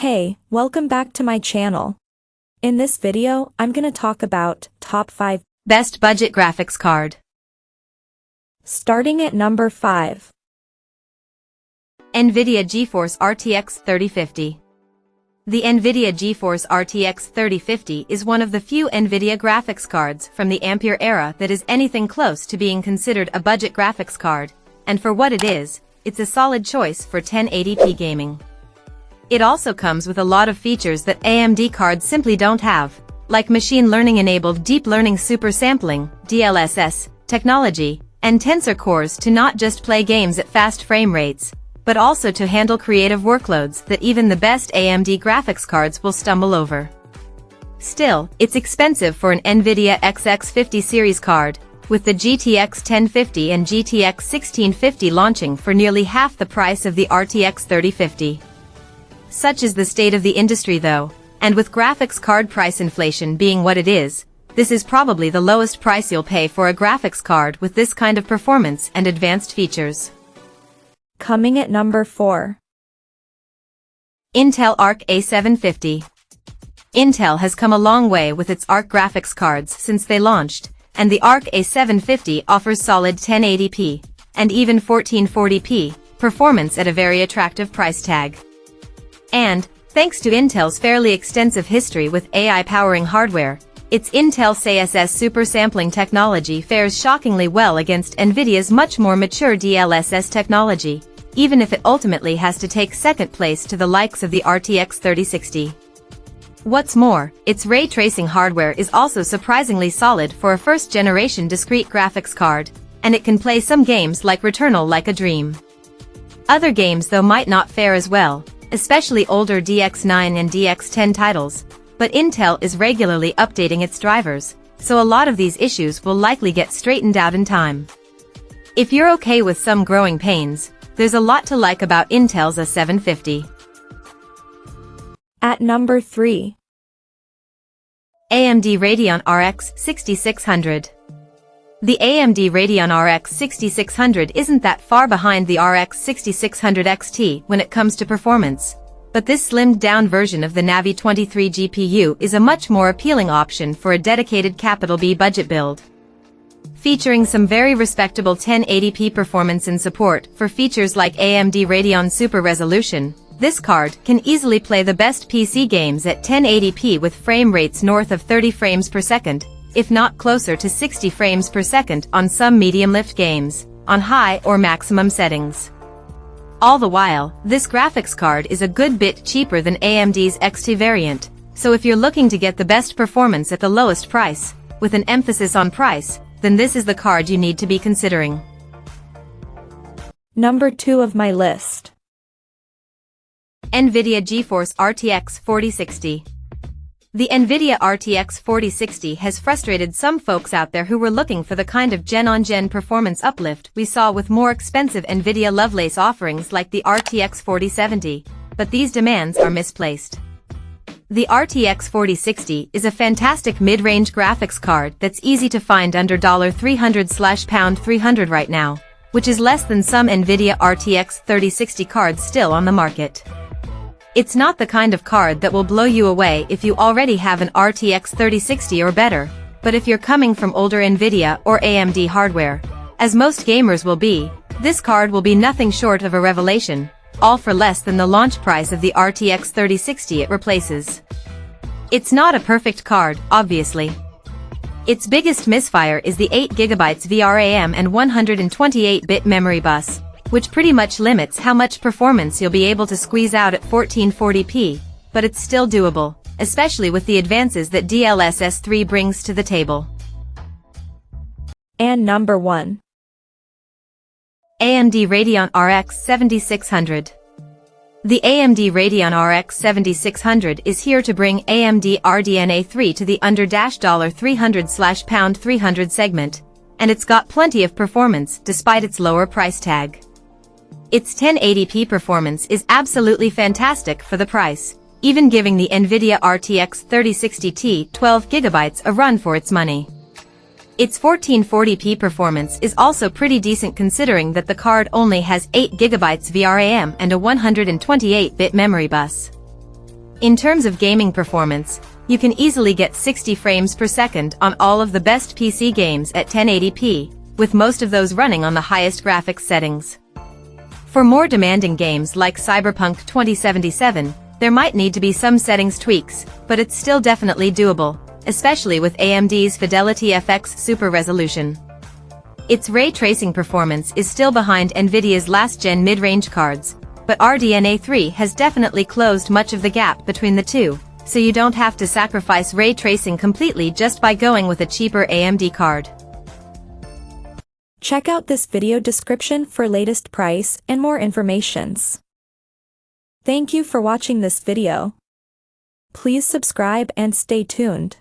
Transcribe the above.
Hey, welcome back to my channel. In this video, I'm gonna talk about top 5 best budget graphics card. Starting at number 5. Nvidia GeForce RTX 3050. The Nvidia GeForce RTX 3050 is one of the few Nvidia graphics cards from the Ampere era that is anything close to being considered a budget graphics card, and for what it is, it's a solid choice for 1080p gaming. It also comes with a lot of features that AMD cards simply don't have, like machine learning-enabled deep learning super sampling, DLSS, technology, and tensor cores to not just play games at fast frame rates, but also to handle creative workloads that even the best AMD graphics cards will stumble over. Still, it's expensive for an Nvidia XX50 series card, with the GTX 1050 and GTX 1650 launching for nearly half the price of the RTX 3050. Such is the state of the industry though, and with graphics card price inflation being what it is, this is probably the lowest price you'll pay for a graphics card with this kind of performance and advanced features. Coming at number 4. Intel Arc A750. Intel has come a long way with its Arc graphics cards since they launched, and the Arc A750 offers solid 1080p, and even 1440p, performance at a very attractive price tag. And, thanks to Intel's fairly extensive history with AI powering hardware, its Intel CSS super sampling technology fares shockingly well against Nvidia's much more mature DLSS technology, even if it ultimately has to take second place to the likes of the RTX 3060. What's more, its ray tracing hardware is also surprisingly solid for a first-generation discrete graphics card, and it can play some games like Returnal like a dream. Other games though might not fare as well, especially older DX9 and DX10 titles, but Intel is regularly updating its drivers, so a lot of these issues will likely get straightened out in time. If you're okay with some growing pains, there's a lot to like about Intel's A750. At number 3. AMD Radeon RX 6600. The AMD Radeon RX 6600 isn't that far behind the RX 6600 XT when it comes to performance, but this slimmed-down version of the Navi 23 GPU is a much more appealing option for a dedicated B budget build. Featuring some very respectable 1080p performance and support for features like AMD Radeon Super Resolution, this card can easily play the best PC games at 1080p with frame rates north of 30 frames per second, if not closer to 60 frames per second on some medium-lift games, on high or maximum settings. All the while, this graphics card is a good bit cheaper than AMD's XT variant, so if you're looking to get the best performance at the lowest price, with an emphasis on price, then this is the card you need to be considering. Number 2 of my list. Nvidia GeForce RTX 4060. The Nvidia RTX 4060 has frustrated some folks out there who were looking for the kind of gen-on-gen performance uplift we saw with more expensive Nvidia Lovelace offerings like the RTX 4070, but these demands are misplaced. The RTX 4060 is a fantastic mid-range graphics card that's easy to find under $300/$300 right now, which is less than some Nvidia RTX 3060 cards still on the market. It's not the kind of card that will blow you away if you already have an RTX 3060 or better, but if you're coming from older Nvidia or AMD hardware, as most gamers will be, this card will be nothing short of a revelation, all for less than the launch price of the RTX 3060 it replaces. It's not a perfect card, obviously. Its biggest misfire is the 8GB VRAM and 128-bit memory bus, which pretty much limits how much performance you'll be able to squeeze out at 1440p, but it's still doable, especially with the advances that DLSS 3 brings to the table. And number 1. AMD Radeon RX 7600. The AMD Radeon RX 7600 is here to bring AMD RDNA 3 to the under $300/$300 segment, and it's got plenty of performance despite its lower price tag. Its 1080p performance is absolutely fantastic for the price, even giving the Nvidia RTX 3060 Ti 12GB a run for its money. Its 1440p performance is also pretty decent considering that the card only has 8GB VRAM and a 128-bit memory bus. In terms of gaming performance, you can easily get 60 frames per second on all of the best PC games at 1080p, with most of those running on the highest graphics settings. For more demanding games like Cyberpunk 2077, there might need to be some settings tweaks, but it's still definitely doable, especially with AMD's Fidelity FX Super Resolution. Its ray tracing performance is still behind Nvidia's last-gen mid-range cards, but RDNA 3 has definitely closed much of the gap between the two, so you don't have to sacrifice ray tracing completely just by going with a cheaper AMD card. Check out this video description for latest price and more informations. Thank you for watching this video. Please subscribe and stay tuned.